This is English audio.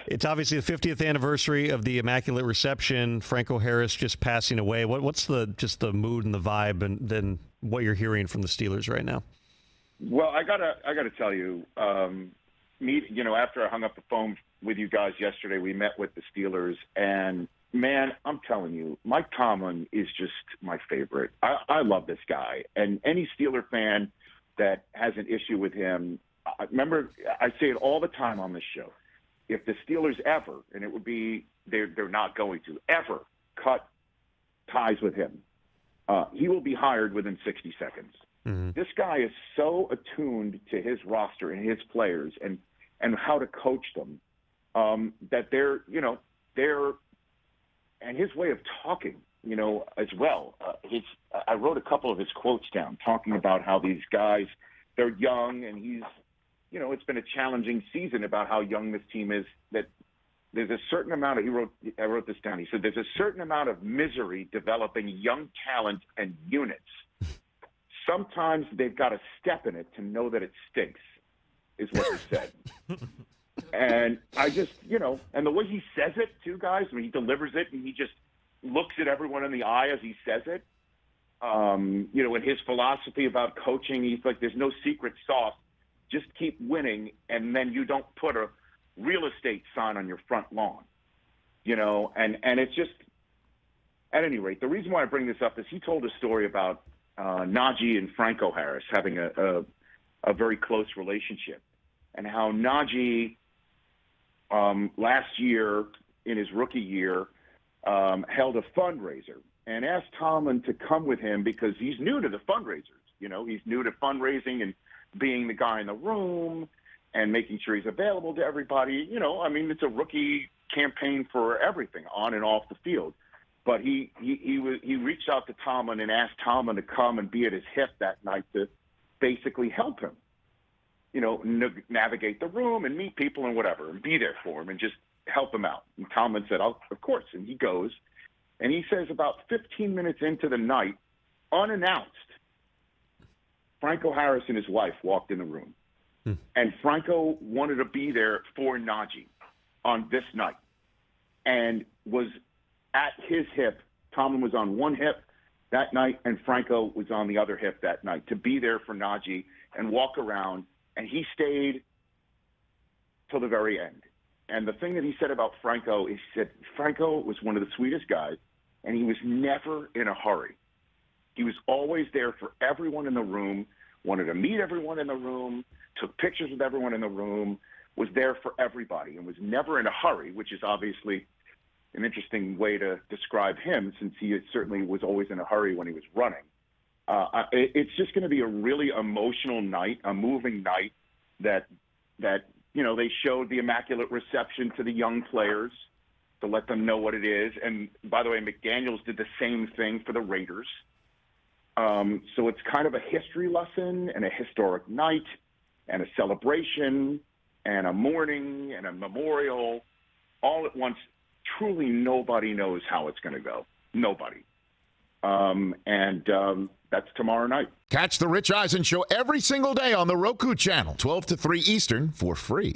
It's obviously the 50th anniversary of the Immaculate Reception. Franco Harris just passing away. What's the mood and the vibe, and then what you're hearing from the Steelers right now? Well, I gotta tell you, after I hung up the phone with you guys yesterday, we met with the Steelers, and man, I'm telling you, Mike Tomlin is just my favorite. I love this guy, and any Steeler fan that has an issue with him, remember, I say it all the time on this show. If the Steelers ever, and it would be, they're not going to ever cut ties with him, he will be hired within 60 seconds. Mm-hmm. This guy is so attuned to his roster and his players and how to coach them that they're, and his way of talking, as well. I wrote a couple of his quotes down talking about how these guys, they're young, and he's, it's been a challenging season about how young this team is, that there's a certain amount of, I wrote this down, he said, there's a certain amount of misery developing young talent and units. Sometimes they've got to step in it to know that it stinks, is what he said. And I just, and the way he says it, too, guys, when he delivers it and he just looks at everyone in the eye as he says it, in his philosophy about coaching, he's like, there's no secret sauce. Just keep winning, and then you don't put a real estate sign on your front lawn, and it's just, at any rate, the reason why I bring this up is he told a story about Najee and Franco Harris having a very close relationship, and how Najee last year, in his rookie year, held a fundraiser and asked Tomlin to come with him because he's new to the fundraisers. He's new to fundraising and being the guy in the room and making sure he's available to everybody. It's a rookie campaign for everything on and off the field. But he reached out to Tomlin and asked Tomlin to come and be at his hip that night to basically help him, navigate the room and meet people and whatever, and be there for him and just help him out. And Tomlin said, "Oh, of course." And he goes, and he says about 15 minutes into the night, unannounced, Franco Harris and his wife walked in the room. And Franco wanted to be there for Najee on this night and was at his hip. Tomlin was on one hip that night, and Franco was on the other hip that night to be there for Najee and walk around. And he stayed till the very end. And the thing that he said about Franco is, he said Franco was one of the sweetest guys, and he was never in a hurry. He was always there for everyone in the room, wanted to meet everyone in the room, took pictures with everyone in the room, was there for everybody, and was never in a hurry, which is obviously an interesting way to describe him, since he certainly was always in a hurry when he was running. It's just going to be a really emotional night, a moving night that they showed the Immaculate Reception to the young players to let them know what it is. And by the way, McDaniels did the same thing for the Raiders. So it's kind of a history lesson and a historic night and a celebration and a mourning and a memorial all at once. Truly nobody knows how it's going to go. Nobody. That's tomorrow night. Catch the Rich Eisen Show every single day on the Roku channel, 12 to 3 Eastern, for free.